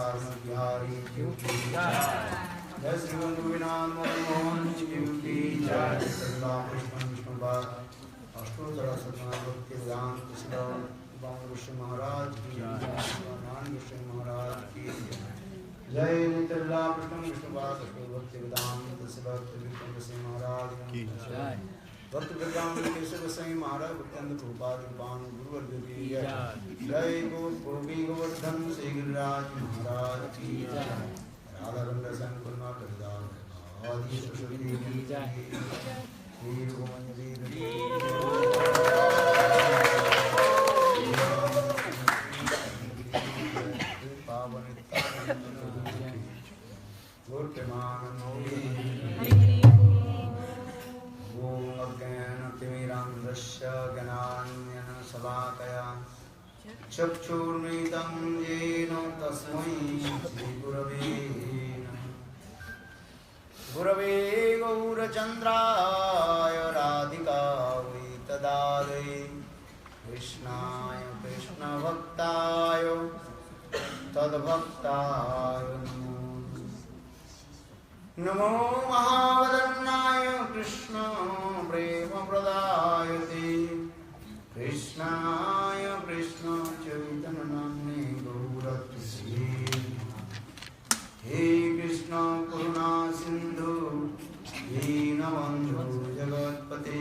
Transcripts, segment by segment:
बिहारी की जय श्री गोविंद मोहन की जय कृष्ण विष्णुपाद अष्टोत्तर भक्ति वेदांत ऋषि महाराज की ऋषि महाराज की जय नित्य कृष्ण विष्णुपाद भक्ति वेदांत ऋषि महाराज की भक्त प्रज्ञान केशव साईं महाराज भक्तंद कृपाद कृपान गुरुवर्ग की जय जय गोपी गोवर्धन श्री गिरिराज महाराज की जय राधा रंग संकुल करिदास आदि सरस्वती की जय श्री गोविंद पावन गुरु प्रेमानंद ज्ञानतिमिरान्धस्य ज्ञानाञ्जनशलाकया चक्षुर्मिलितं येन तस्मै श्रीगुरवे नमः। गुरवे गौरचन्द्राय राधिकायै तदालये कृष्णाय कृष्णभक्ताय तद्भक्ताय नमो महावदन्नाय कृष्ण प्रेम प्रदायते कृष्णाय कृष्ण चैतन्य नाम्ने गौरत्से हे कृष्ण करुणा सिंधु दीनबन्धु जगत्पते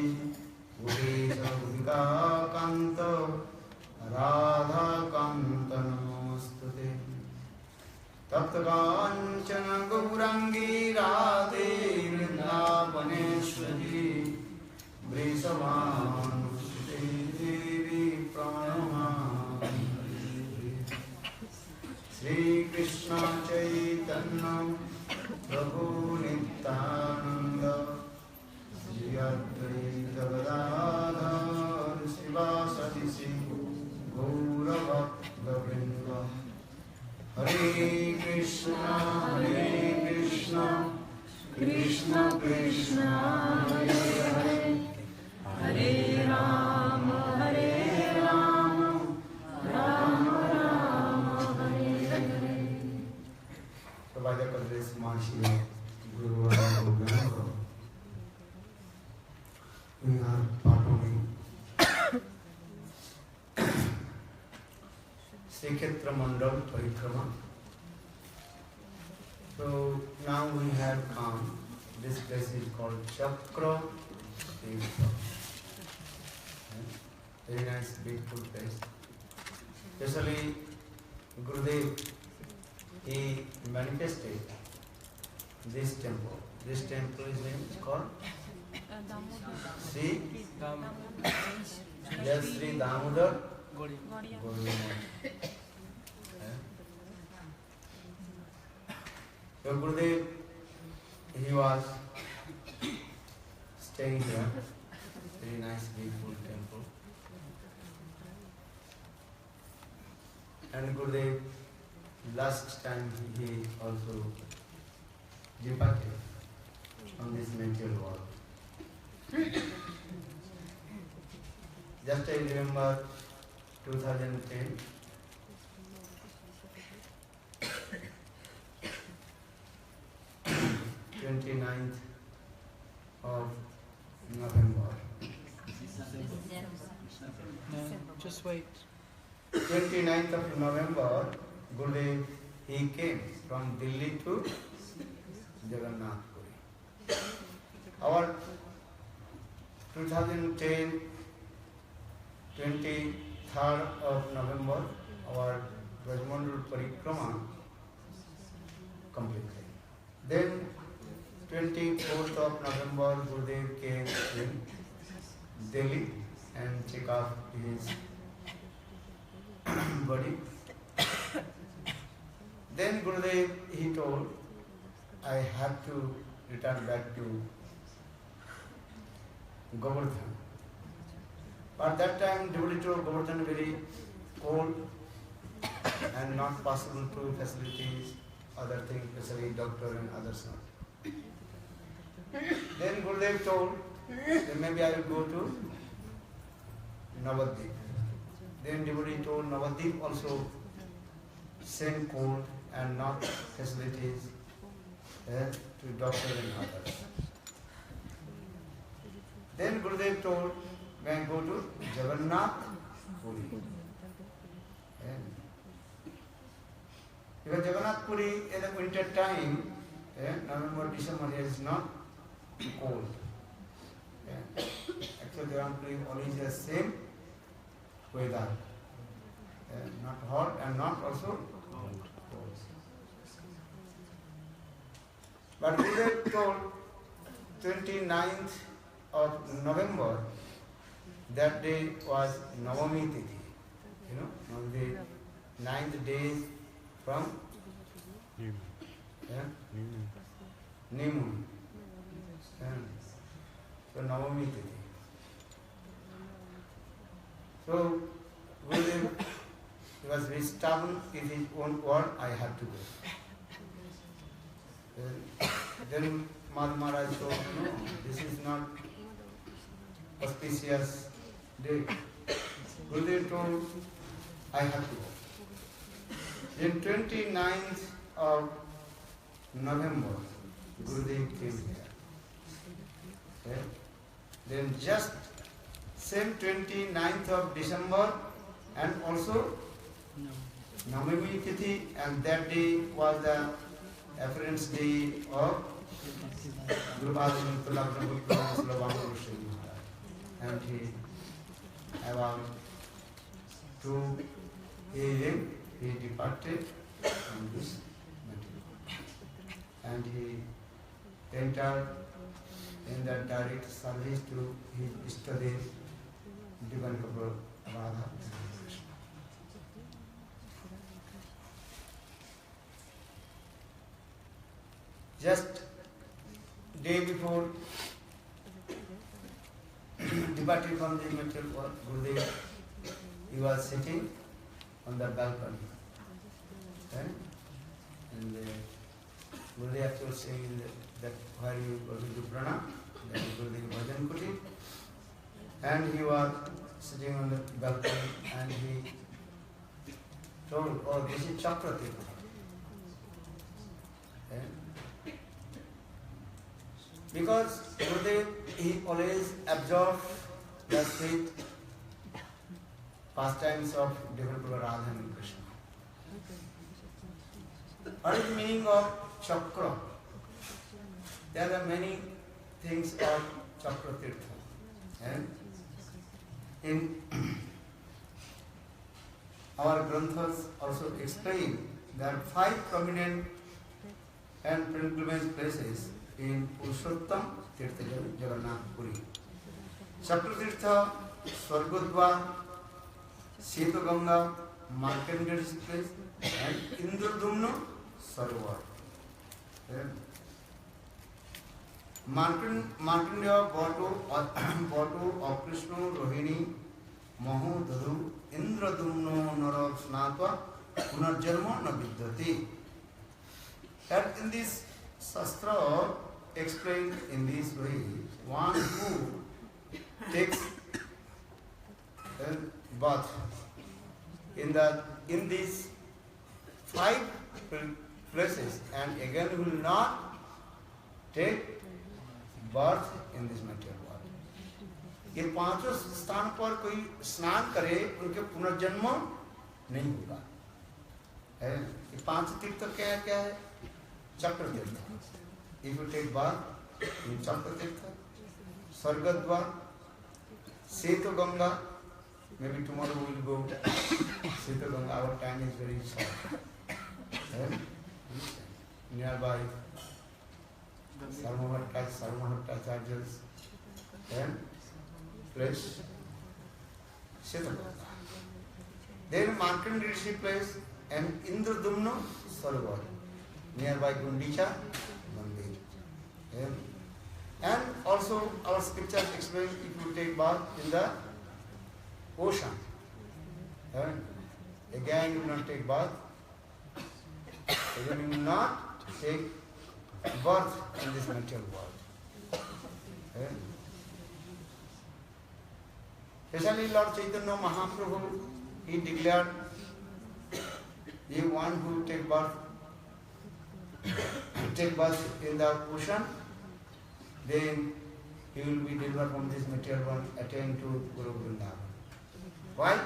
गोपीशा कांत राधा कांत नमोस्तुते तप्त कांचन गौरांगी राधे वृंदावनेश्वरी वृषभानुसुते देवी प्रणमामि। श्री कृष्ण चैतन्य प्रभु नित्यानंद श्री अद्वैत गदाधर शिवासदि गौरभक्तवृंद हरे Krishna Krishna Krishna Hare Hare Hare Ram Ram Ram Hare Hare. Provided by this Maharishi Guru Govinda, we are performing Srikshetra Mandal Parikrama. So now we have come. This place is called Chakra Tirtha. Very nice, beautiful place. Especially Gurudev, he manifested this temple. This temple is named called Sri Damodar Gaudiya. So Gurudev, he was staying here, very nice, beautiful temple. And Gurudev, last time he also departed from this material world. Just I remember 2010. 29th of November. No, just wait. 29th of November, Gurudev, he came from Delhi to Jagannath Puri. Our 2010, 23rd of November, our Brajmandal Parikrama completed. Then 24th of November, Gurudev came in Delhi and took off his body. Then Gurudev, he told, I have to return back to Govardhan. But that time, devotee to Govardhan very cold and not possible to facilities, other things, especially doctor and others not. Then Gurudev told, that maybe I will go to Navadvip. Then devotee told Navadvip also same cold and not facilities to doctors and others. Then Gurudev told, when go to Jagannath Puri. Because Jagannath Puri in the winter time, November, December is not cold. Actually Jagannath Puri always the same weather. Not hot and not also cold. But Gurudev told 29th of November, that day was Navami Tithi. You know, on the 9th day from New Moon. So Navami Tithi. So Gurudev was very stubborn in his own word, I have to go. Then Madhu Maharaj told, no, this is not auspicious day. Gurudev told, I have to go. Then 29th of November, Gurudev came here. Okay? Then just same 29th of December and also Navami Tithi, and that day was the appearance day of Guru Bhagavad Gita, and he about 2 a.m. he departed from this material, and he entered in the direct service to his Ishtadev, Divine Couple Radha. Just day before departing from the material world, Gurudev, he was sitting on the balcony. Okay? And Gurudev after saying that where you go to do pranam, that is Gurudev Bhajan Kuti, and he was sitting on the balcony and he told, oh, this is Chakratirtha. Okay? Because Gurudev, he always absorbed the sweet pastimes of different Radha and Krishna. What is the meaning of Chakra? There are many things of Chakratirtha. And in our Granthas also explain there are 5 prominent and pilgrimage places in Purushottam Tirtha Jagannath Puri. Chakratirtha, Swargodvar, Setaganga, Markandeya's place, and Indradumna Sarovar. Markandeya Bhatu of Krishna Rohini Mahu Dadu Indradumno Nara Snatva Punarjarma Navidyati. And in this Shastra explained in this way, one who takes birth in these 5 places and again will not take birth in this material world. ये 5 स्थान पर कोई स्नान करे उनके पुनर्जन्म नहीं होगा. ये 5 तीर्थ क्या है? चक्र तीर्थ. If you take bath in Chakra Tirtha, Sargadvar, Setu Ganga, maybe tomorrow we will go Setu Ganga, our time is very short. Nearby, Sarmahatta charges, and place Setu Ganga. Then Markandeya place and Indradumna Sarovar, nearby Gundicha. And also our scriptures explain if you take bath in the ocean, again you will not take bath, again you will not take birth in this material world. Especially Lord Chaitanya Mahaprabhu, he declared, the one who take birth and take birth in the ocean, then he will be delivered from this material world, attain to Guru Vrindavan. Why?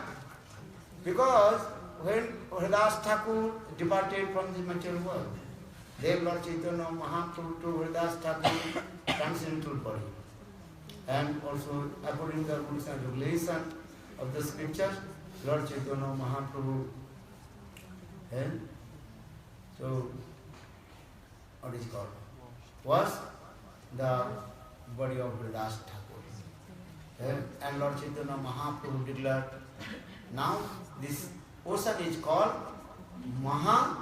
Because when Haridas Thakur departed from the material world, then Lord Chaitanya Mahaprabhu to Haridas Thakur transcendental body. And also according to the rules and regulation of the scriptures, Lord Chaitanya Mahaprabhu, so what is called, was the body of Haridas Thakur. And Lord Chaitanya Mahaprabhu declared, now this ocean is called Maha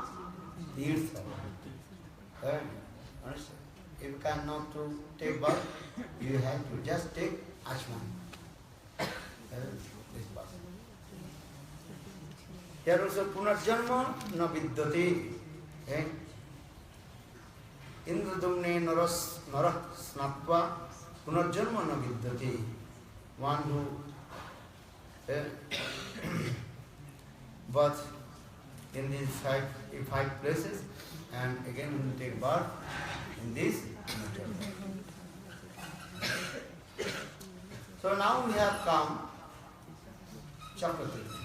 Tirtha. Understand? If you cannot to take birth, you have to just take Ashman. This birth. Here also Punarjanma na vidyate. Indradumne naras narah snatva Punarjanma na vidyate. One who birth in these five places and again will take birth in this material. So now we have come Chakratirtha.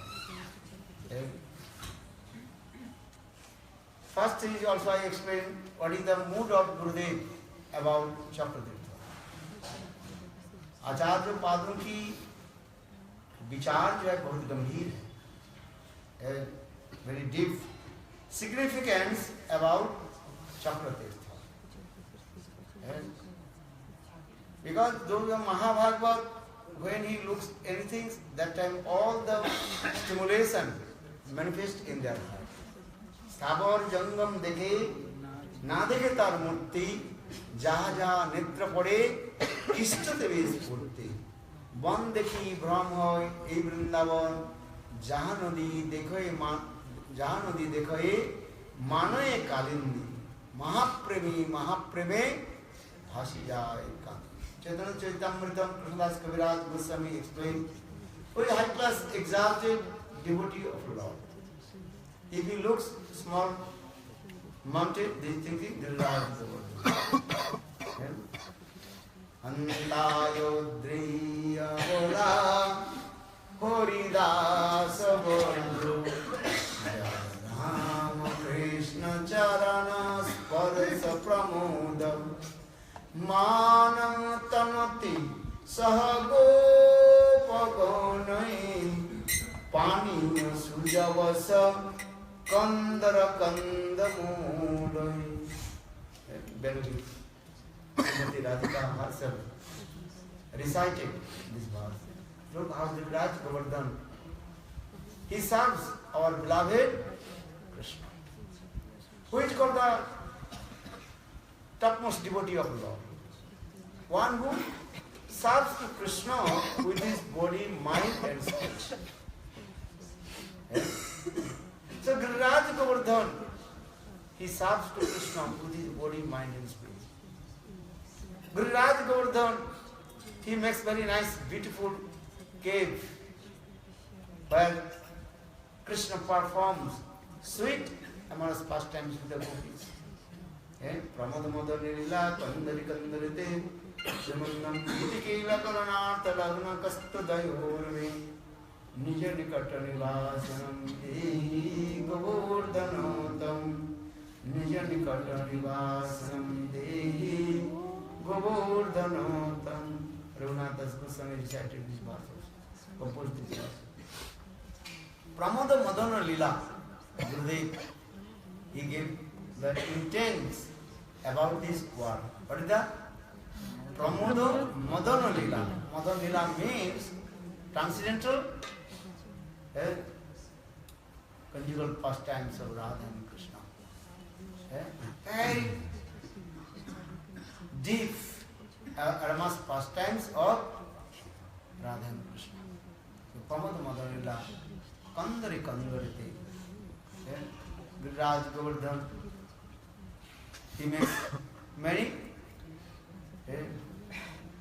First is also I explain what is the mood of Gurudev about Chakratirtha. आचार्य पादों की विचार जो है बहुत गंभीर है, very deep significance about Chakratirtha. Because those of Mahabhagavad, when he looks anything, that time all the stimulation manifest in their heart. Sabor jangam dekhe, na dekhe tar murti, jaha jaha nitra pade, ishta deve spurti. Ban dekhi brahm hoy, ei Vrindavan, jaha nadi dekhoye, manoye kalindi, mahapremi, mahapreme, bhasi jaye kandi. Chaitanya Charitamritam, Krishnadas Kaviraj Goswami explained, very high class exalted devotee of Lord. If he looks small mountain, they think there is Antayodriya Bola Horidasa Bandhu Rama Krishna Charana Sparasa Pramodam Manam Tanati Sahago Pagonai Pani Sujavasa Kandara Kandamudai. Bengali Srimati Radhika herself recited this verse. Look how the Raj Govardhan, he serves our beloved Krishna, who is called the topmost devotee of Lord. One who serves to Krishna with his body, mind and speech. So Giriraj Govardhan, he serves to Krishna with his body, mind and speech. Giriraj Govardhan, he makes very nice, beautiful cave where Krishna performs sweet amorous pastimes with the gopis. Pramod Madani Lila Kandari Kandarite Srimannam Vitikila Karanartha Lagna Kasta Dayorve Nija Nikata Nivasanam Dehi Govardhanotam Nija Nikata Nivasanam Dehi Govardhanotam. Raghunath Das Goswami recited this verse, composed this verse. Pramoda Madana Lila, Gurudev, he gave the intents about this word. What is that? Pramoda Madana Lila. Madana Lila means transcendental conjugal pastimes of Radha and Krishna. Very deep aromas pastimes of Radha and Krishna. So Pramoda Madana Lila, Kandari Kandarite, Giriraj Govardhan, he makes many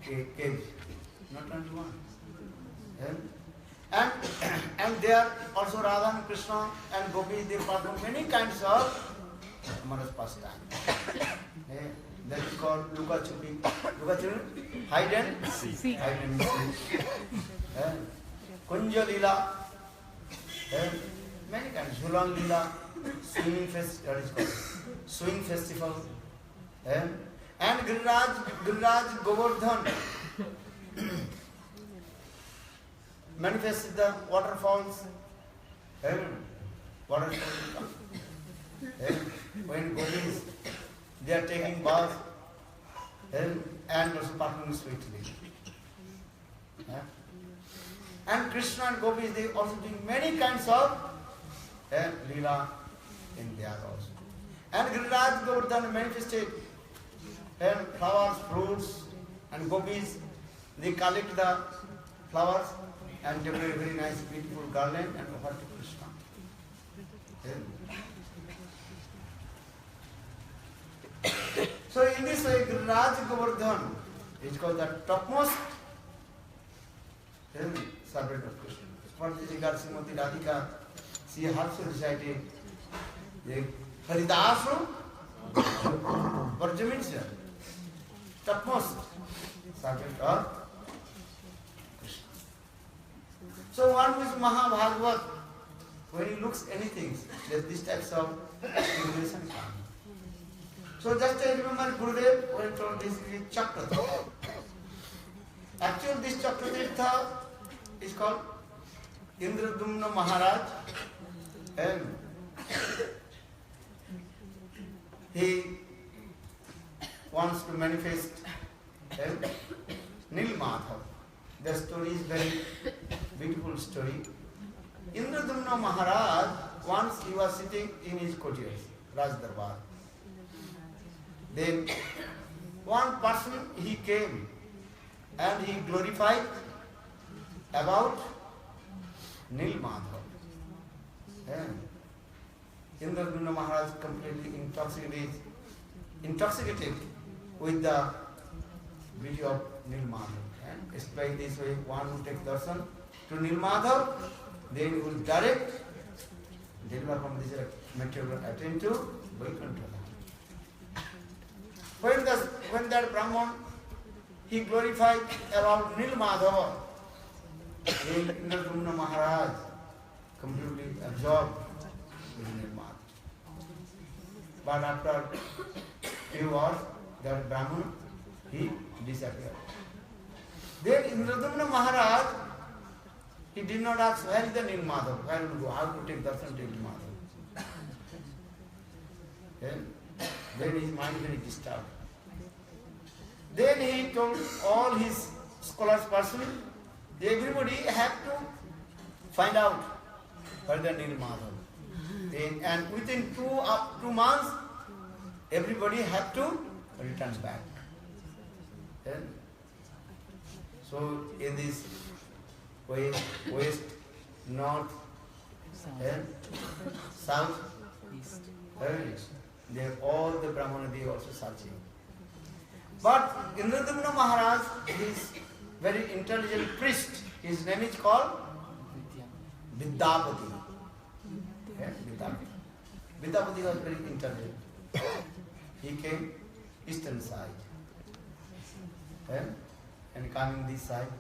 caves, not only one. And there also Radha and Krishna and Gopis, they perform many kinds of amorous pastime. That is called Luka Chupi. Luka Chupi, hide and seek. Hide and seek. Kunja Lila, many kinds. Jhulan Lila, swing festival, and Giriraj Govardhan manifested the waterfalls. Waterfalls. When gopis they are taking bath and also partying sweetly. And Krishna and gopis they also doing many kinds of leela in there also. And Giriraj Govardhan manifested flowers, fruits, and gopis they collect the flowers and decorate a very nice, beautiful garland and offer to Krishna. So in this way, Giriraj Govardhan is called the topmost servant of Krishna. For this regard, Srimati Radhika, she also recited the Haridasu Varja means topmost servant of Krishna. So one who is Mahabhagavat, when he looks anything, there's this types of illumination come. So just remember Gurudev when told this is Chakratirtha. Actually this Chakratirtha is called Indradumna Maharaj, and he wants to manifest Nilmadhav. The story is very beautiful story. Indradumna Maharaj, once he was sitting in his courtyard, Raj Darbar. Then one person he came and he glorified about Nilmadhav. Indradumna Maharaj completely intoxicated with the beauty of Nilmadhav. And explain this way, one who takes darshan to Nilmadhav, then he will direct deliver from this material attain to Vaikuntha. When that Brahman he glorified about Nilmadhava, then Indradumna Maharaj completely absorbed in Nilmadhava. But after few hours, that Brahman he disappeared. Then Indradumna Maharaj he did not ask where is the Nilmadhava, where will go, how to take darshan to Nilmadhava. Then his mind very disturbed. Then he told all his scholars personally, everybody have to find out where the Nilmadhava. And within 2 months, everybody have to return back. So in this way, west, north, south, east, all the Brahmana they also searching. But Indradumna Maharaj is very intelligent priest. His name is called Vidyapati. Vidyapati was very intelligent. He came eastern side and coming this side.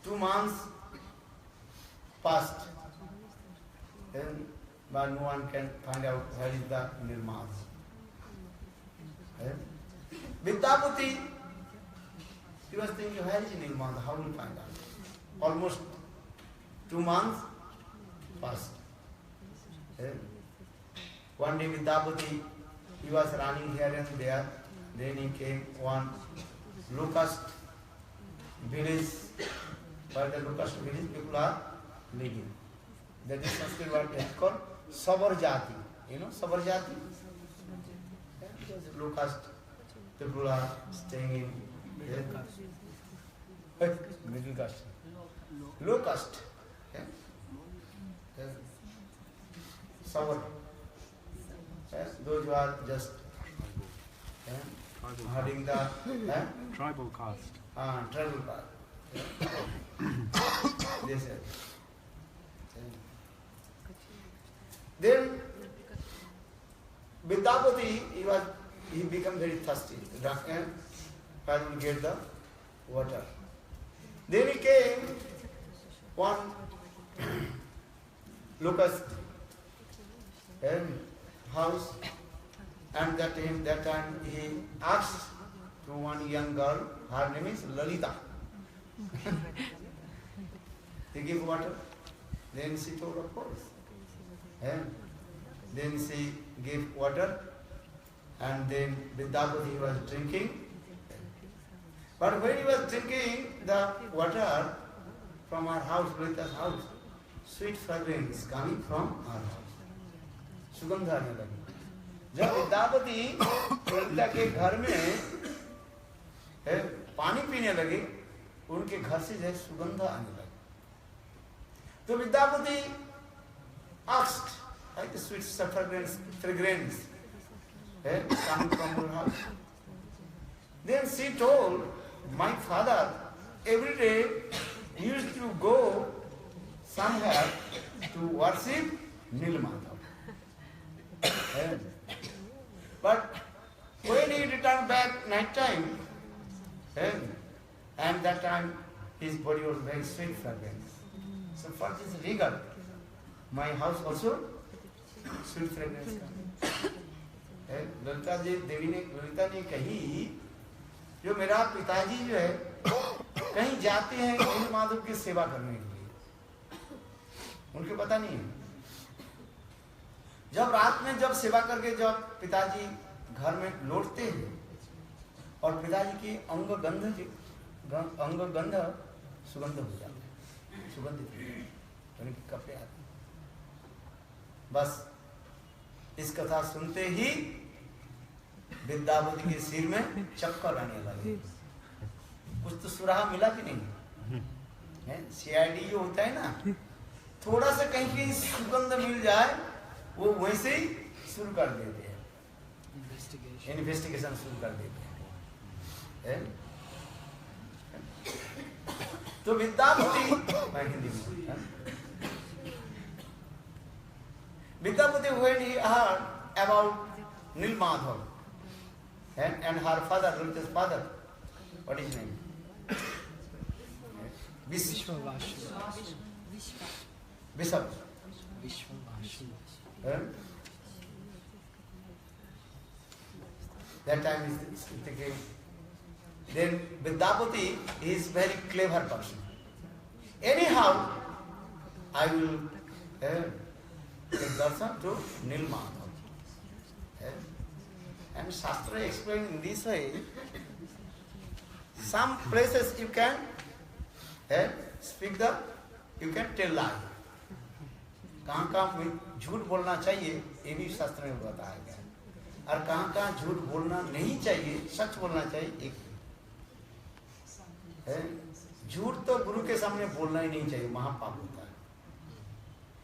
2 months passed, but no one can find out where is the Nilmadhava. Vidyapati, he was thinking, where is Nilmadhava? How will we find out? Almost 2 months passed. One day Vidyapati, he was running here and there. Then he came one locust village. Where the locust village people are living. That is Sanskrit word is called Sabarjati. You know Sabarjati? Locust people are staying in middle caste. Locust. Sabar. Those who are just having the tribal caste. Tribal caste. They said. Then Vidyapati, he became very thirsty. And will get the water. Then he came one locust house, and that time he asked to one young girl, her name is Lalita. They give water. Then she told, of course. And then she gave water, and then Vidyapati was drinking. But when he was drinking the water from our house, Lalita's house, sweet fragrance coming from our house. सुगंध आने लगी. जब विद्यापति ललिता के घर में पानी पीने लगे, उनके घर से जो सुगंध आने लगी. तो Vidyapati asked, like the sweet fragrance coming from her house. Then she told, my father every day used to go somewhere to worship Nilmadhav. But when he returned back night time, and that time his body was very sweet fragrance. So for this regal, my house also sweet fragrance comes. Lalita ने कही, जो मेरा पिताजी जो है कहीं जाते हैं नीलमाधव की सेवा करने के लिए, उनके पता नहीं है. जब रात में जब सेवा करके जब पिताजी घर में लौटते हैं और पिताजी की अंग गंध सुगंध हो जाता है, सुगंधित उनके कपड़े आते हैं. बस इस कथा सुनते ही विद्यापति के सिर में चक्कर आने लगे. कुछ तो सुराहा मिला कि नहीं है? सीआईडी जो होता है ना, थोड़ा सा कहीं कहीं सुगंध मिल जाए वो वैसे ही शुरू कर देते हैं, इन्वेस्टिगेशन शुरू कर देते हैं. तो विद्यापति, मैं हिंदी में, Vidyapati, when he heard about Nilmadhav and her father, Lalita's father, what is his name? Vishwavasu. Bishop. That time is thinking. Then Vidyapati is very clever person. Anyhow, I will take darshan to Nilmadhav. And Shastra explains in this way, some places you can speak you can tell lie. कहाँ झूठ बोलना चाहिए ये भी शास्त्र में बताया गया है, और कहाँ झूठ बोलना नहीं चाहिए, सच बोलना चाहिए. झूठ तो गुरु के सामने बोलना ही नहीं चाहिए, महापाप होता है.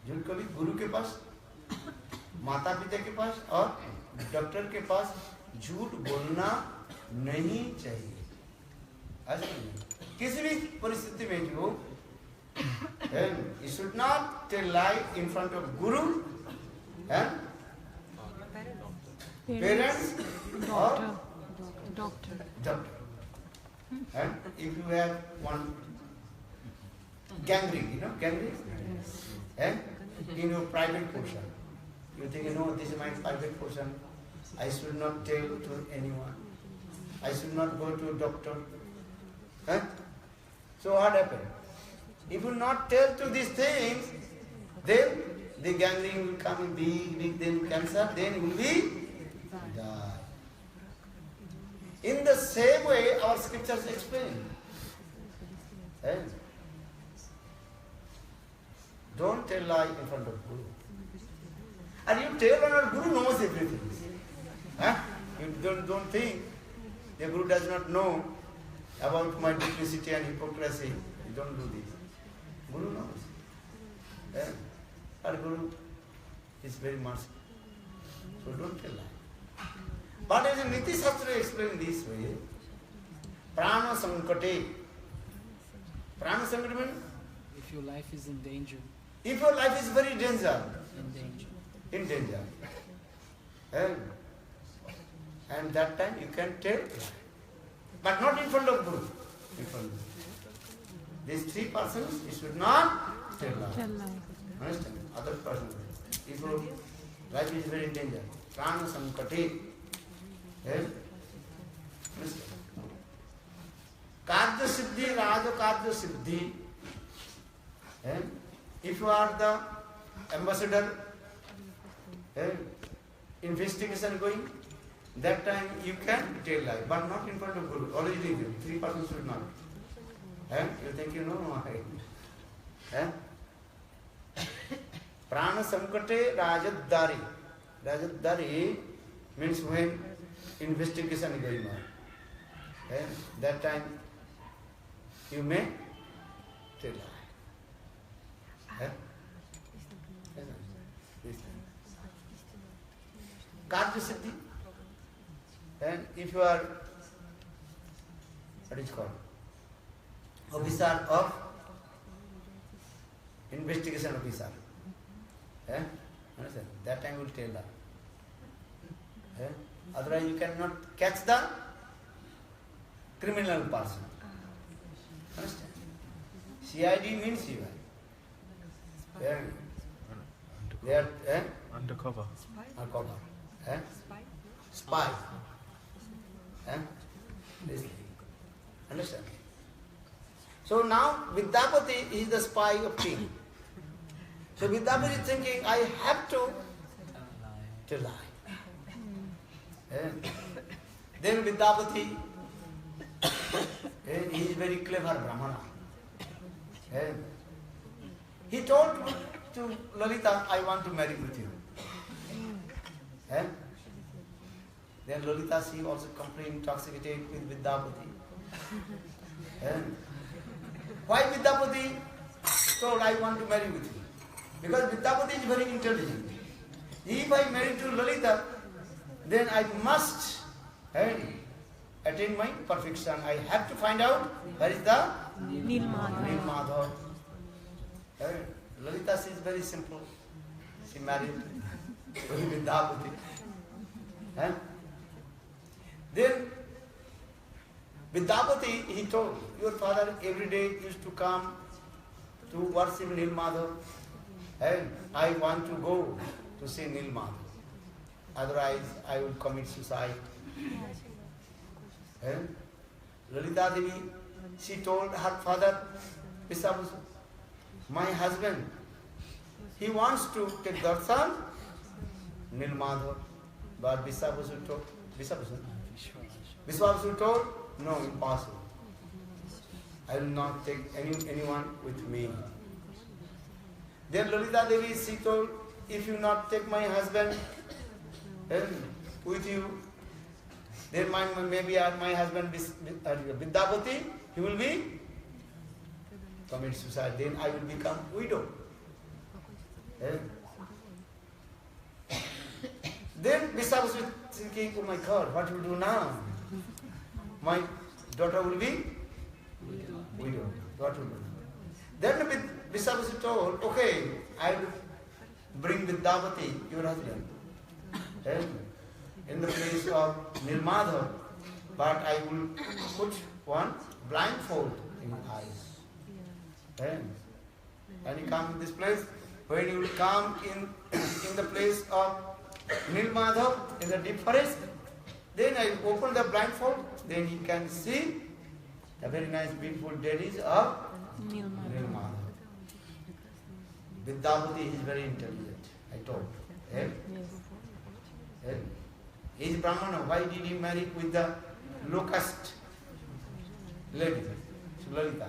झूठ कभी गुरु के पास, माता पिता के पास और डॉक्टर के पास झूठ बोलना नहीं चाहिए. ऐसा नहीं, किसी भी परिस्थिति में जो you should not tell lie in front of guru and parents or doctor. And if you have one gangrene, gangrene, and in your private portion, you think, this is my private portion, I should not tell to anyone, I should not go to a doctor. So what happened? If you not tell to these things, then the gangrene will come in big, then cancer, then it will be die. In the same way, our scriptures explain. Don't tell lie in front of Guru. And you tell on our Guru knows everything. You don't think the Guru does not know about my duplicity and hypocrisy. You don't do this. Guru knows. Our Guru is very merciful. So don't tell lie. But as a Niti Shastra explained this way, Prana Sankate. Prana Sankate means? If your life is in danger. If your life is very danger. In danger. In danger. And that time you can tell lie. But not in front of Guru. In front of Guru. These three persons, you should not tell lie. Understand? Other persons. If your life is very in danger, prana sankate. Karya siddhi, raja karya siddhi. If you are the ambassador, investigation going, that time you can tell lie, but not in front of Guru. Already given. Three persons should not. You think you know? Prana sankate rajadari. Rajadari means when investigation is going on. That time you may tell lie. Karya siddhi. And if you are, what is called, officer of investigation officer, understand? That time will tell that. Otherwise you cannot catch the criminal person. Understand? CID means CI. They are undercover. Undercover. Spy. Understand? So now Vidyapati is the spy of king. So Vidyapati is thinking, I have to lie. Then Vidyapati, he is very clever Brahmana. He told to Lalita, I want to marry with you. Then Lalita, she also completely intoxicated with Vidyapati. Why Vidyapati told, I want to marry with you? Because Vidyapati is very intelligent. If I marry to Lalita, then I must attain my perfection. I have to find out where is the Nilmadhav. Lalita, she is very simple. She married with Vidyapati. Then Vidyapati, he told, your father every day used to come to worship Nilmadhav, and I want to go to see Nilmadhav. Otherwise, I will commit suicide. Lalita Devi, she told her father, Visabhusu, my husband, he wants to take darshan Nilmadhav, but Visabhusu told, Visabhusu told, no, impossible. I will not take anyone with me. Then Lalita Devi, she told, if you not take my husband with you, then maybe my husband Vidyapati, he will be commit suicide. Then I will become widow. Then Visabhusu was thinking, oh my God, what will do now? My daughter will be widow. What will do? Then Visabhusu told, okay, I will bring Vidyapati, your husband, in the place of Nilmadhav, but I will put one blindfold in his eyes. And he comes to this place. When you will come in the place of Nilmadhav, in the deep forest, then I open the blindfold, then he can see the very nice, beautiful daddies of Nilmadhav. Vidyapati is very intelligent, I told. He is Brahmana. Why did he marry with the low caste lady, Lalita?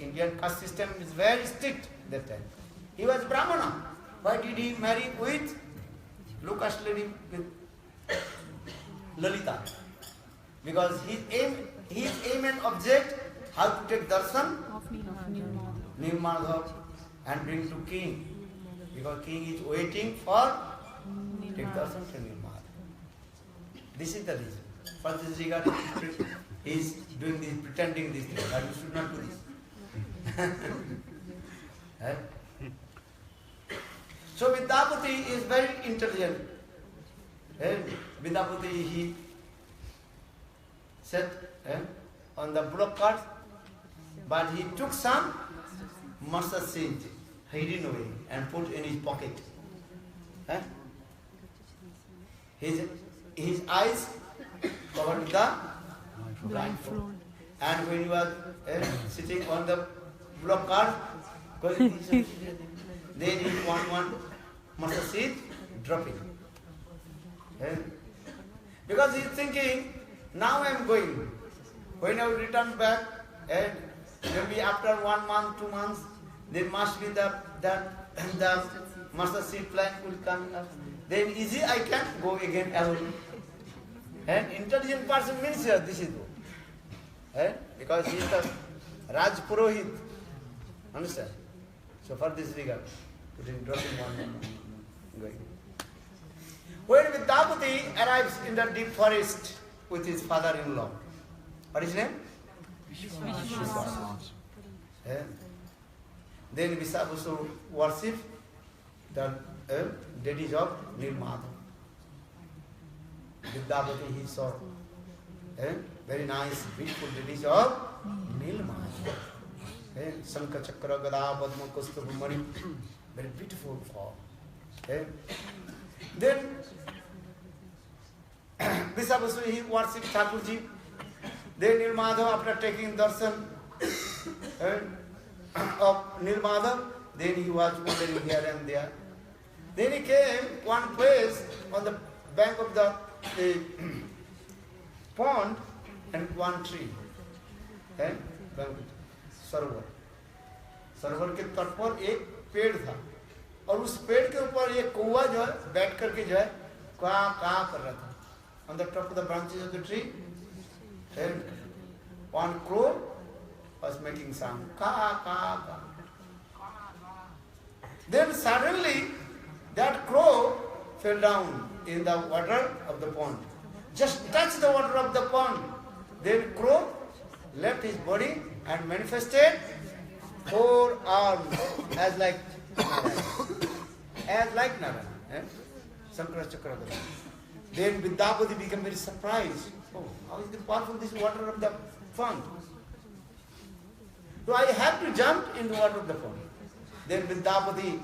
Indian caste system is very strict that time. He was Brahmana. Why did he marry with low caste lady, with Lalita? Because his aim and object, how to take darshan of Nilmadhav and bring to king. Because king is waiting for take darshan to Nilmadhav. This is the reason. For this regard, he is doing this, pretending this thing. But you should not do this. So Vidyapati is very intelligent. Vidyapati, he sat on the bullock cart, but he took some mustard seed hidden away and put in his pocket. His eyes covered with the blindfold. And when he was sitting on the bullock cart, then he one mustard seed dropping. Because he is thinking, now I am going. When I will return back, and maybe after 1 month, 2 months, there must be the mustard seed plant will come up. Then easy I can go again alone. And intelligent person means this is because he is the Raj Purohit. Understand? So for this regard, dropping one going. When Vidyapati arrives in the deep forest with his father-in-law, what is his name? Vishwavasu. Then Vishwavasu worship the deities of Nilmadha. Vidyapati he saw very nice, beautiful deities of Nilmadha. Shankha Chakra Gada Padma Kaustubha Mani, very beautiful form. Then Vishwavasu he worshipped Thakurji. Then Nilmadha, after taking darshan of Nilmadha, then he was wandering here and there. Then he came one place on the bank of the pond and one tree. सरोवर सरोवर के तट पर एक पेड़ था और उस पेड़ के ऊपर एक कौवा जो है बैठ करके जो है का कर रहा था. On the top of the branches of the tree, and one crow was making sound, ka. Then suddenly that crow fell down in the water of the pond. Just touched the water of the pond. Then crow left his body and manifested 4 arms as like Narayana. Sankara Chakra. Then Vidyapati became very surprised. Oh, how is it powerful, this water of the pond? So I have to jump in the water of the pond. Then Vidyapati,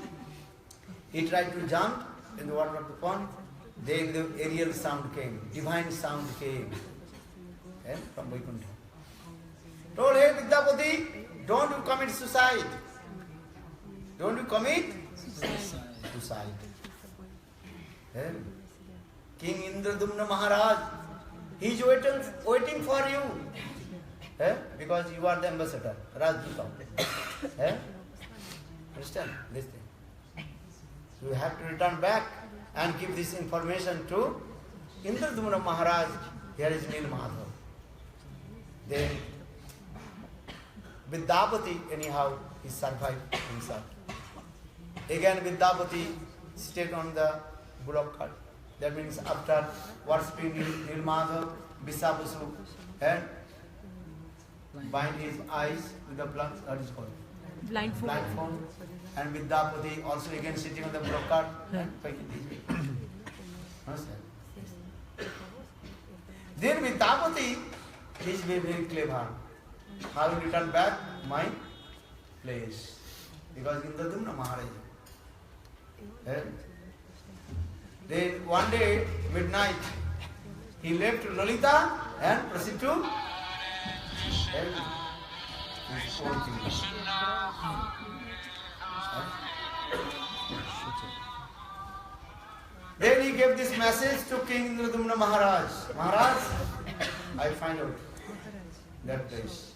he tried to jump in the water of the pond. Then the aerial sound came, divine sound came from Vaikuntha. Told, hey Vidyapati, don't you commit suicide. Don't you commit suicide. King Indradumna Maharaj, he is waiting for you. Because you are the ambassador, Rajduta. Understand this thing? So you have to return back and give this information to Indradumna Maharaj. Here is Nilmadha. Then Vidyapati, anyhow, he survived himself. Again Vidyapati stayed on the bullock cart. That means after worshipping Nilmadha, Vishwavasu and bind his eyes with the blindfold. And Vidyapati also again sitting on the bullock cart and taking his way. Then Vidyapati is very clever. I will return back my place. Because Indradumna Maharaj. Then one day, midnight, he left Lalita and proceeded to his own kingdom. Then he gave this message to King Indradumna Maharaj. Maharaj, I find out that place.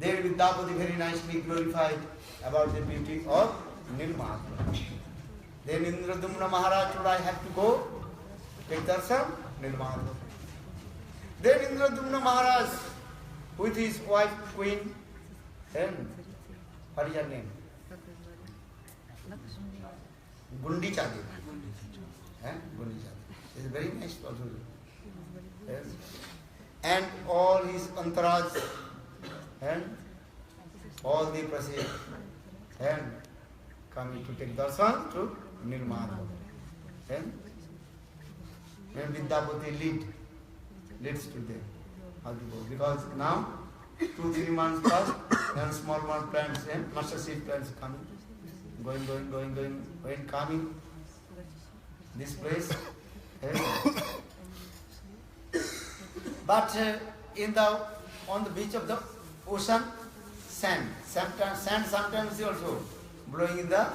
There Vidyapati very nicely glorified about the beauty of Nilmadha. Then Indradumna Maharaj told, I have to go take darshan Nilmadha. Then Indradumna Maharaj with his wife Queen, what is her name? Gundicha Devi. Gundicha. It's very nice also. And all his entourage and all the proceed and coming to take darshan to Nilmadha. When Vidyapati leads to them how to go. Because now 2-3 months past, then small plants and mustard seed plants coming, going, coming. This place. But on the beach of the ocean, sand sometimes also blowing in the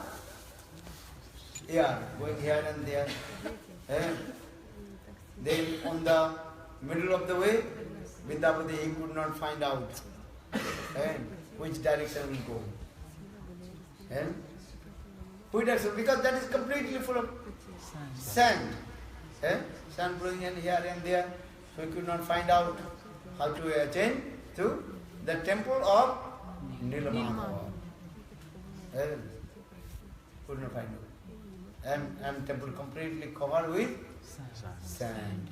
air, going here and there. Then on the middle of the way, Vidyapati, he could not find out which direction will go. Which direction? Because that is completely full of sand. Sand blowing in here and there. So he could not find out how to attain to the temple of Nilamadhava. Could not find out. And temple completely covered with sand.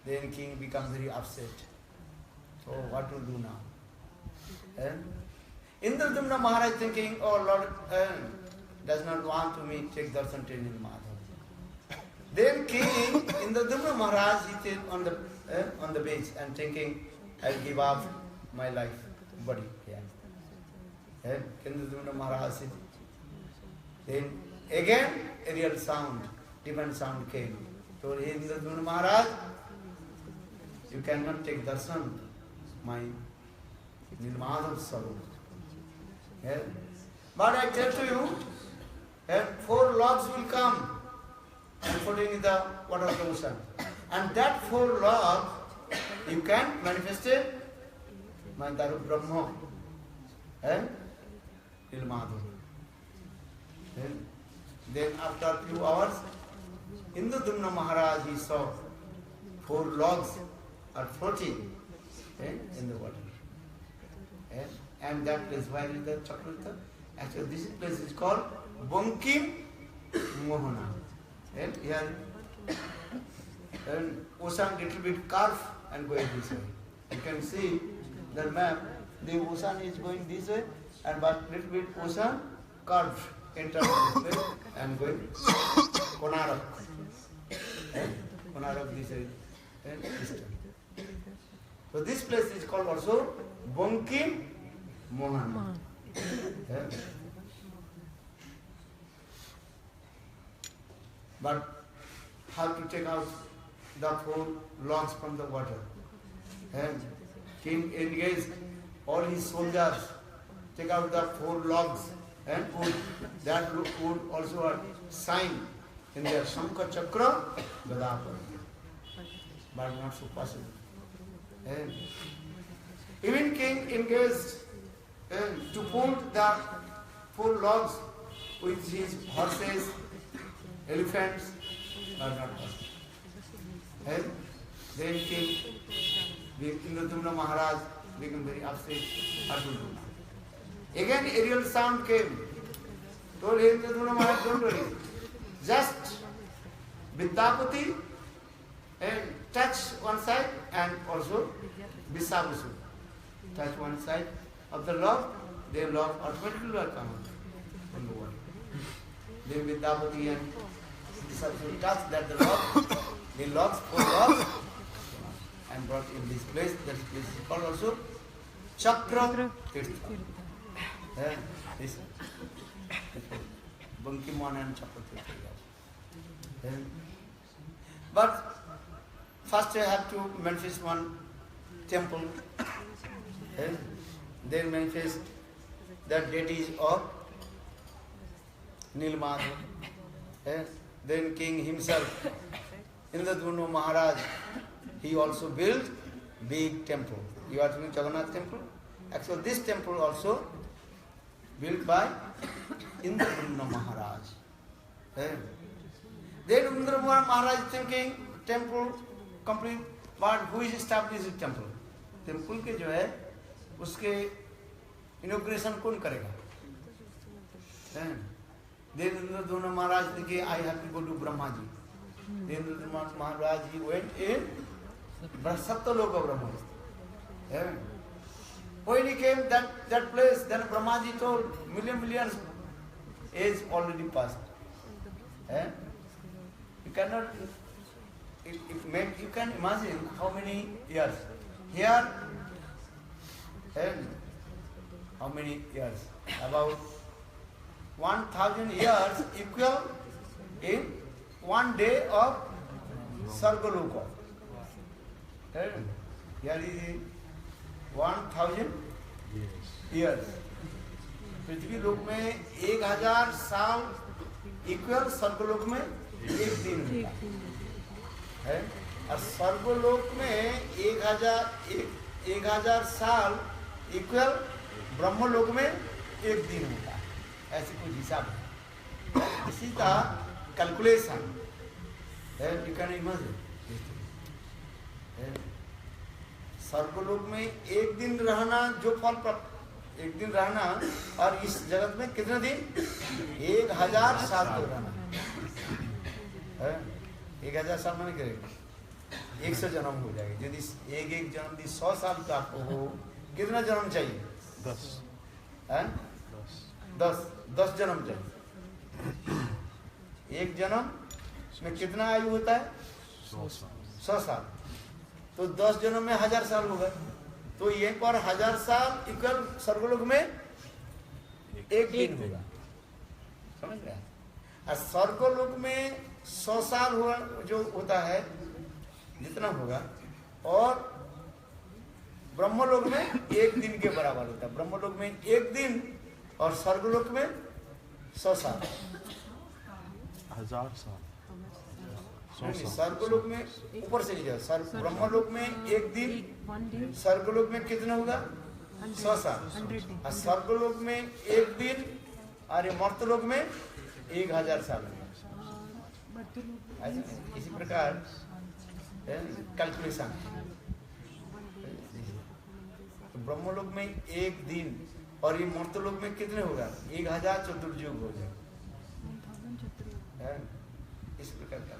Then king becomes very upset. So what to do now? Indradumna Maharaj thinking, oh Lord does not want to me take darshan to Nilamadhava. Then King Indradumna Maharaj is on the beach and thinking, I'll give up my life, body. Indradumna Maharaj. Then again a real sound, different sound came. So Indradumna Maharaj, you cannot take darshan, my Nilamadhava Sarup. But I tell to you, 4 logs will come and floating in the water of the ocean. And that 4 logs, you can manifest it, my Daru Brahma, Nilamadhava. Then after a few hours, Indradumna Maharaj, he saw 4 logs are floating in the water. And that place, where is the Chakrita? Actually, this place is called Bankim Mohana. Here, ocean little bit curve and going this way. You can see the map. The ocean is going this way, and but little bit ocean curved enter this way and going Konarak. Konarak this way. So this place is called also Bankim Mohana. But how to take out the 4 logs from the water? And king engaged all his soldiers, take out the 4 logs and put that would also a sign in their Shankha Chakra Gadapur. But not so possible. And even king engaged to put the 4 logs with his horses, elephants, are not possible. And then King Indradumna Maharaj became very upset. Again a real sound came. Told Indradumna Maharaj, don't worry. Just Vidyapati and touch one side and also Visabusu. Touch one side of the log, their log automatically will come out from the water. Then Vidyapati and Visabusu touch that the logs, 4 logs, and brought in this place. That place is called also Chakra Tirtha. This Bankimana and Chakra Tirtha. But first I have to manifest one temple. Then manifest the deities of Nilamadhava. Then king himself, Indradumna Maharaj, he also built big temple. You are doing Jagannath temple? Actually this temple also built by Indradumna Maharaj. Then Indradumna Maharaj thinking temple complete, but who is established the temple? Temple के जो है उसके inauguration कौन करेगा? Then Indradumna Maharaj thinking I have to go to Brahmaji. Then Indradumna Maharaj he went in Satyaloka Brahma. When he came that place, then Brahmaji told millions age already passed. You cannot. You can imagine how many years here. How many years? About 1,000 years equal in one day of Sargaloka. Here is 1,000 years. पृथ्वी लोक में 1000 साल equal स्वर्गलोक में एक दिन होता है, और स्वर्गलोक में 1000 साल इक्वल ब्रह्मलोक में एक दिन होता है। ऐसे कुछ हिसाब है, इसी का कैलकुलेशन है। यू कैन इमेजिन, स्वर्गलोक में एक दिन रहना जो फल प्राप्त, एक दिन रहना, और इस जगत में कितने दिन? 1000 साल तो रहना है। 1000 साल मैंने करेगा 100 जन्म हो जाएगा। यदि एक जन्म दी 100 साल का आपको हो, कितना जन्म चाहिए? 10 है? 10 जन्म चाहिए। एक जन्म में कितना आयु होता है? 100 साल। तो 10 जन्म में 1000 साल हो गए। तो ये पर 1000 साल इक्वल स्वर्गलोक में एक दिन होगा, समझ रहे हैं? और स्वर्गलोक में 100 साल हुआ जो होता है जितना होगा, और ब्रह्मलोक में एक दिन के बराबर होता है। ब्रह्मलोक में एक दिन और स्वर्गलोक में 100 साल। 1000 साल। स्वर्गलोक में ऊपर से जाओ, ब्रह्मलोक में एक दिन, स्वर्गलोक में कितना होगा? 100 साल। और स्वर्गलोक में एक दिन, और मर्तलोक में 1000 साल। इसी प्रकार कैलकुलेशन। तो ब्रह्मलोक में एक दिन, और ये मर्तलोक में कितने होगा? 1000 चतुर्युग हो जाएगा। इस प्रकार का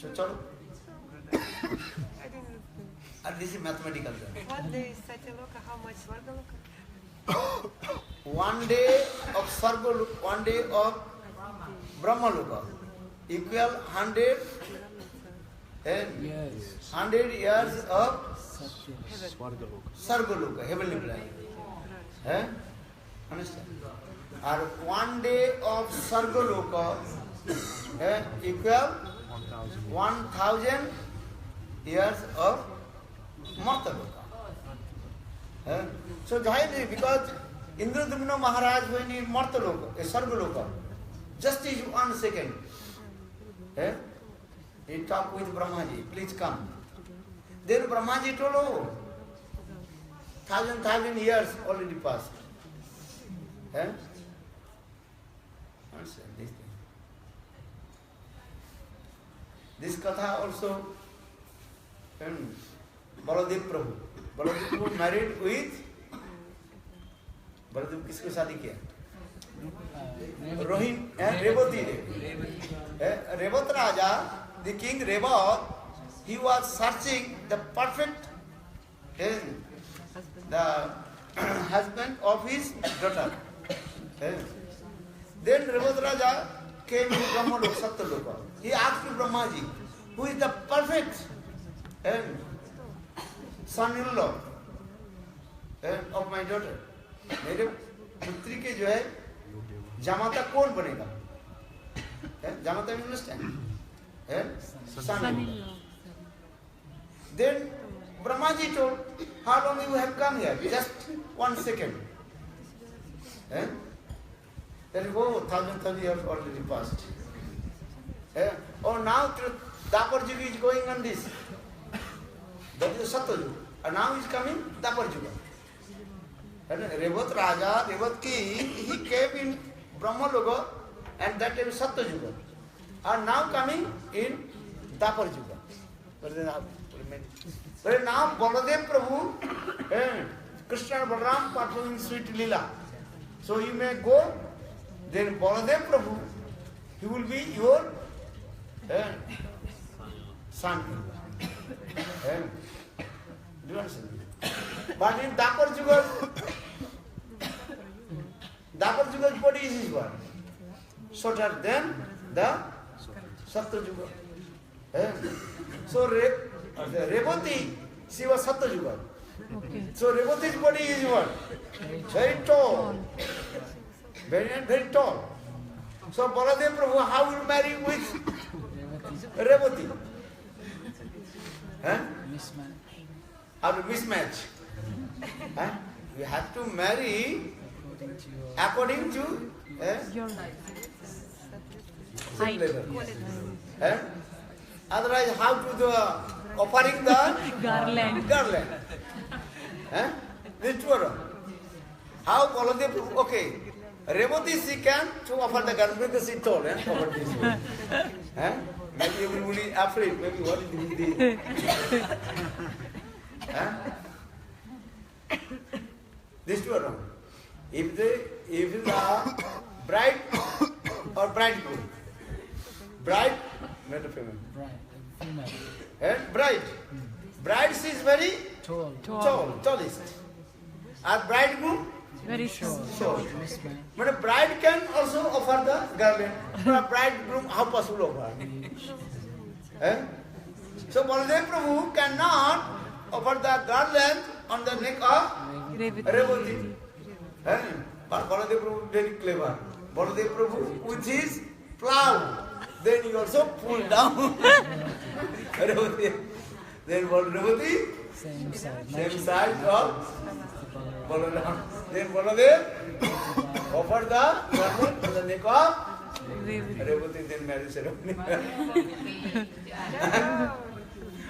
चलो, and this is mathematical. What day is Satyaloka? How much Svargaloka? One day of Sargaloka, one day of Brahmaloka equal 100 years of Sargaloka, heavenly planet. Understand? And one day of Sargaloka equal 1000 years of Martaloka. So because Indradumna Maharaj when in Martaloka, Sargaloka, just is 1 second. He talked with Brahmaji, please come. Then Brahmaji told, oh, 1000 years already passed. Understand this thing. This katha also, Baladev Prabhu. Baladev Prabhu married with, Baladev किसको शादी किया? Rohin, Revati Devi. Revat Raja, the king Revat, he was searching the perfect the husband of his daughter. Then Revat Raja came to Brahmalok, Satyaloka. He asked to Brahmaji, who is the perfect son-in-law of my daughter? मेरे पुत्री के जो है जामाता कौन बनेगा? जामाता you understand? Son-in-law. Then Brahmaji told, how long you have come here? Just 1 second. Then you go, 1000 years already passed. Oh, now Dapar Yuga is going on this. That is Satyayuga. And now is coming Dapar Yuga. Revat Raja, Revat King, he came in Brahmaloka, and that is Satyayuga. And now coming in Dapar Yuga. But now Baladev Prabhu, Krishna and Balaram performing sweet lila. So you may go, then Baladev Prabhu, he will be your son. Do you understand? But in Dapar Yuga, Daparjuga's body is his one. Shorter than the Satya Yuga. So Revati, she was Satya Yuga. Okay. So Revati's body is what? Very tall. Very tall. So Baladev Prabhu, how will marry with Revati? Mismatch. After mismatch. You have to marry according to Your life. same level. Otherwise, how to the offering the Garland. garland? This two are. How Baladev Prabhu? Okay, Revati she can to offer the garland because she told offer this way. Maybe everybody afraid. Maybe what is this? These two are wrong. If the bride or bridegroom, bride, not a female, Bride. Female. and bride, bride she is very Tall. tallest, and bridegroom Very short. short. Mismatch. But a bride can also offer the garland. But a bridegroom, how possible offer? So Baladev Prabhu cannot offer the garland on the neck of Revati. But Baladev Prabhu very clever. Baladev Prabhu with his plow, then he also pulled down Revati. Then Revati, Same side. same side of Balaram. Then Baladev offered the garland on the neck of Revati, then marriage ceremony.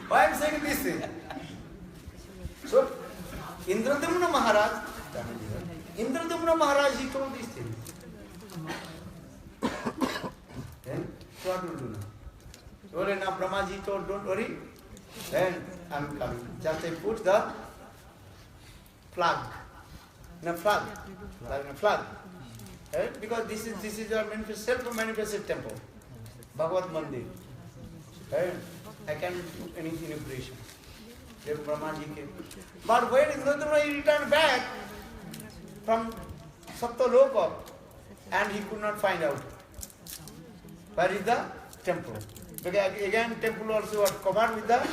Why I am saying this thing? So, Indradumna Maharaj, he told this thing. So what will do now? So now Brahmaji told, don't worry, then I am coming. Just I put the flag. Flag. Because this is your self-manifested temple. Bhagavad Mandir. I can do any inauguration. Then Brahmaji came. But when Indradumna he returned back from Satyaloka and he could not find out where is the temple. Because again temple also was covered with the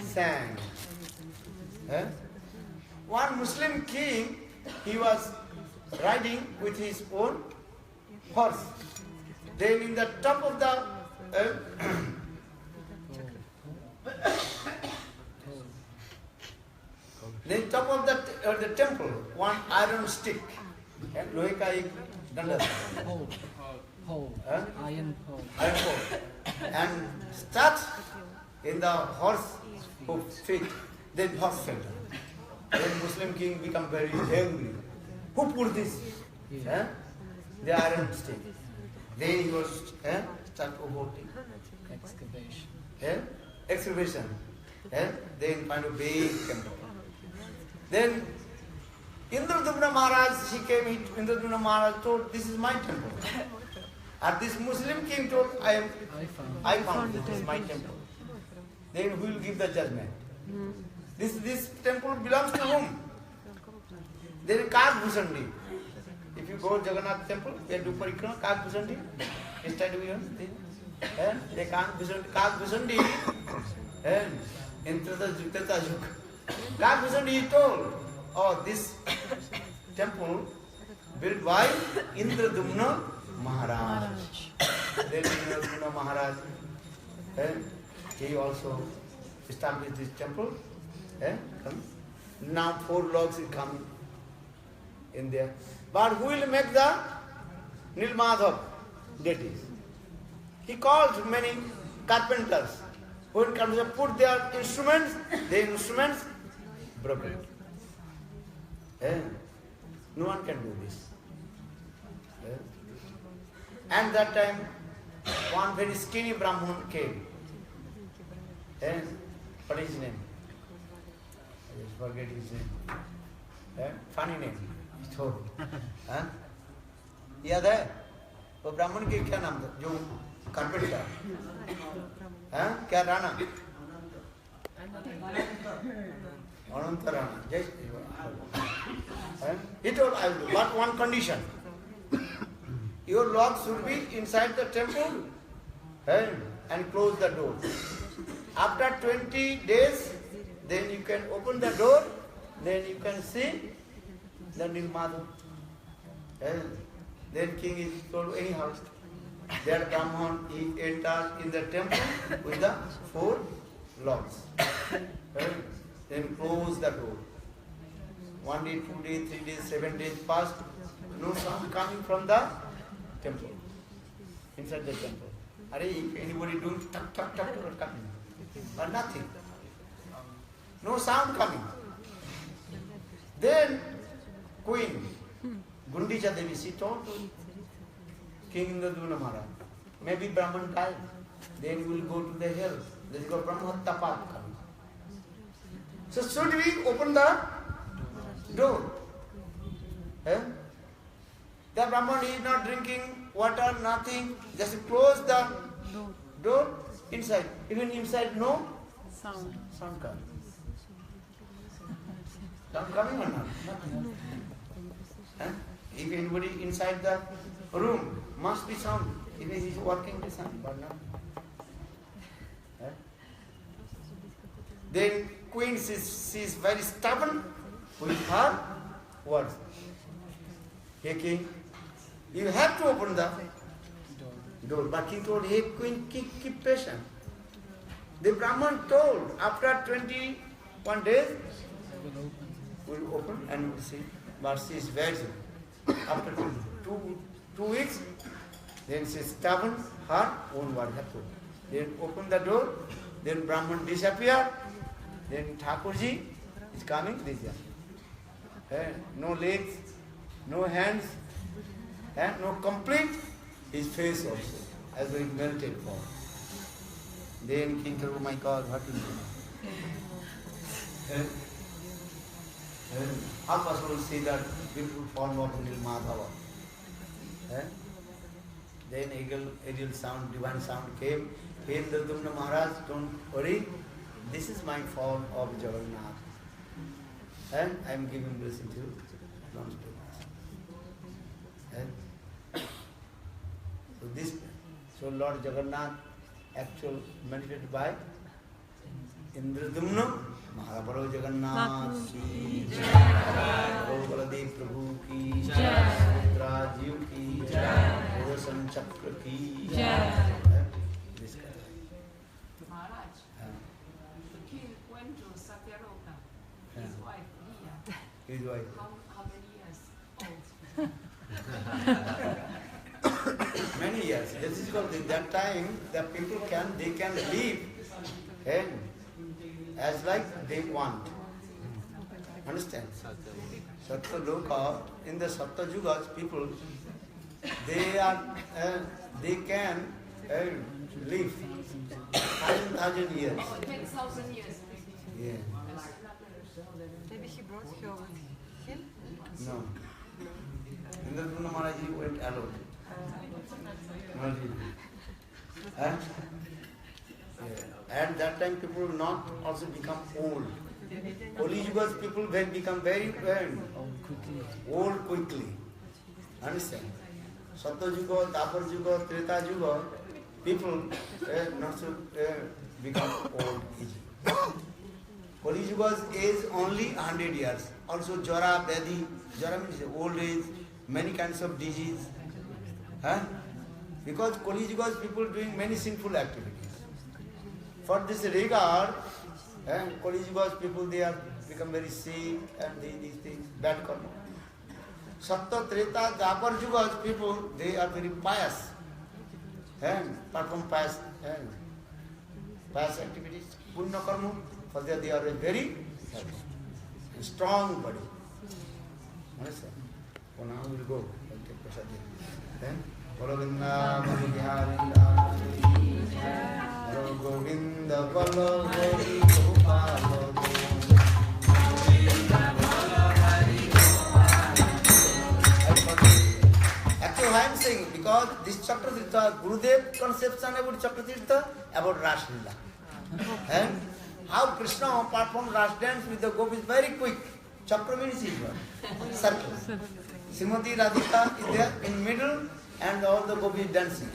sand. One Muslim king, he was riding with his own horse. Then in the top of the then top of the temple, one iron stick, lohe ka ek danda, Pole. Iron pole. and stuck in the horse feet. Then horse fell down. Then Muslim king become very angry. Who put this? The iron stick. Then he was start voting. Excavation. Then find a big temple. Then Indradumna Maharaj, he came, Indradumna Maharaj told, this is my temple. And this Muslim king told, I found this is my temple. Then who will give the judgment? This temple belongs to whom? There is Kag Bhusandi. If you go to Jagannath temple, they do parikrama, Kag Bhusandi. Instead we they Kag Bhusandi, in Treta Yug. Kag Bhusandi told, oh, this temple built by Indradumna Maharaj. Then Indradumna Maharaj, he also established this temple. Now 4 logs will come in there. But who will make the Nilmadhav deities? He called many carpenters who will come to put their instruments, broken. No one can do this. And that time, one very skinny Brahman came. What is his name? I just forget his name. Funny name. याद है वो ब्राह्मण के क्या नाम था जो carpenter क्या राणा अनंत राणा जय he told I will do but one condition your lord should be inside the temple and close the door. After 20 days, then you can open the door, then you can see the Nilmadhu. Then king is told anyhow. That Brahman, he enters in the temple with the 4 locks. Then close the door. 1 day, 2 days, 3 days, 7 days passed. No sound coming from the temple. Inside the temple. If anybody doing tuck, tuck, tuck, tuck, coming. But nothing. No sound coming. Then Queen Gundicha Devi, she told King Indradumna Maharaj, maybe Brahman died, then you will go to the hell. There is called Brahmahatta Path coming. So should we open the door? The Brahman is not drinking water, nothing, just close the door inside. Even inside no sound coming. Sound coming or not? Nothing. If anybody inside the room, must be sound. Even he is working the sound, but not. Then Queen, she is very stubborn with her words. Hey king, you have to open the door. But he told, hey Queen, keep patient. The Brahman told, after 21 days, will open and will see. But she is virgin. After two weeks, then she is stubborn, her own word have to. Then open the door, then Brahman disappear, then Thakurji is coming this year. No legs, no hands, and no complete, his face also, as though it melted form. Then King said, oh my God, what is it? Half us will see that beautiful form of Nilmadhava. Then eagle sound, divine sound came. Hey Indradumna Maharaj, don't worry, this is my form of Jagannath. And I am giving blessing to you. Don't stay. So Lord Jagannath, actual meditated by Indradumna Maharaj. Bolo Jagannath ki jai, Bolo Baladev Prabhu ki jai, Sudra Jiv ki jai, Rosan Chakra ki jai. This kind of. Maharaj, the king went to Satyaloka. His wife, Leah. His wife. How many years old? Many years. This is called, at that time, the people can live and as like they want. Understand? Satyaloka, in the Satyugas, people, they can live 1,000 years. 10,000 years. Yeah. Maybe he brought her with him? No. Indradumna Maharaj went alone. Yeah. At that time, people will not also become old. Kali Yuga's people will become very old quickly. Understand? Satya Yuga, Dwapar Yuga, Treta Yuga, people not so become old easily. Kali Yuga's age only 100 years. Also Jara, Vyadhi, Jara means old age, many kinds of disease. Because Kali Yuga's people doing many sinful activities. For this regard, Kali Yuga's people, they are become very sick and these things, bad karma. Satya, Treta, Dwapar Yuga's people, they are very pious. Perform pious activities, punya karma, for that they are a very strong body. Understand? So now we will go and take prasad. Then, Govinda, Govinda, Govinda, Actually, why I am saying, because this Chakratirtha, Gurudev conception about Chakratirtha, about Ras Leela. And how Krishna performed Ras dance with the gopis very quick. Chakra means circle. Srimati Radhika is there in middle, and all the gopis dancing.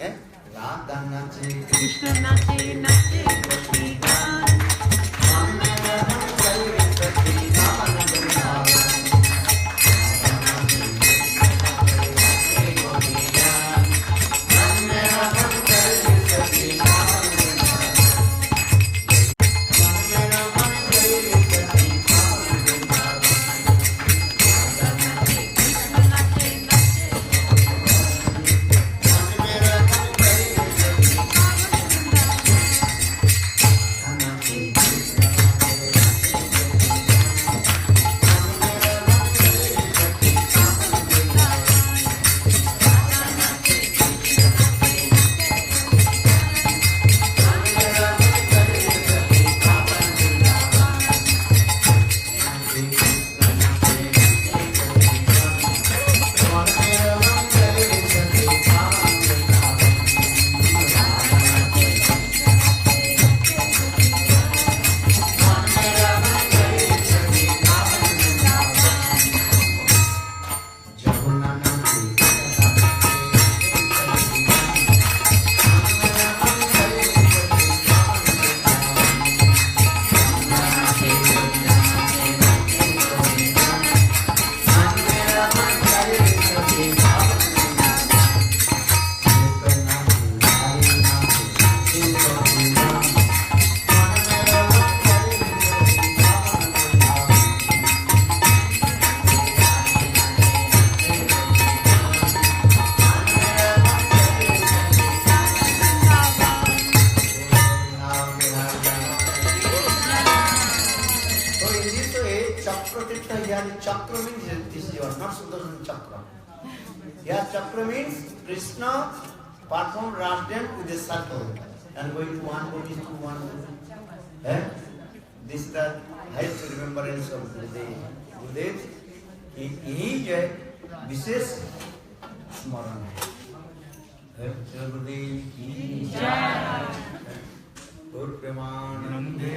Radha nache, Krishna nache nache Gopi Gan. Chakra means this is yours, not Sudarshan Chakra. Here Chakra means Krishna performed Ras dance with a circle and going to one body to one body. This is the highest remembrance of Gurudev. He is विशेष स्मरण है। गुरुदेव की जय। गुरु प्रेमानंदे।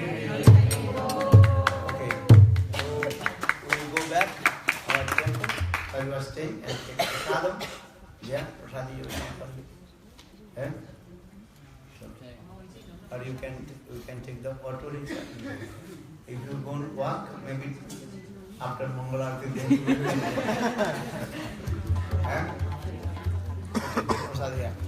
Okay, so we will go back our temple where we are staying and take prasadam. Yeah, prasadi you can or you can take the auto rickshaw. If you go and walk, maybe after Mangalarti then you will. Prasadi.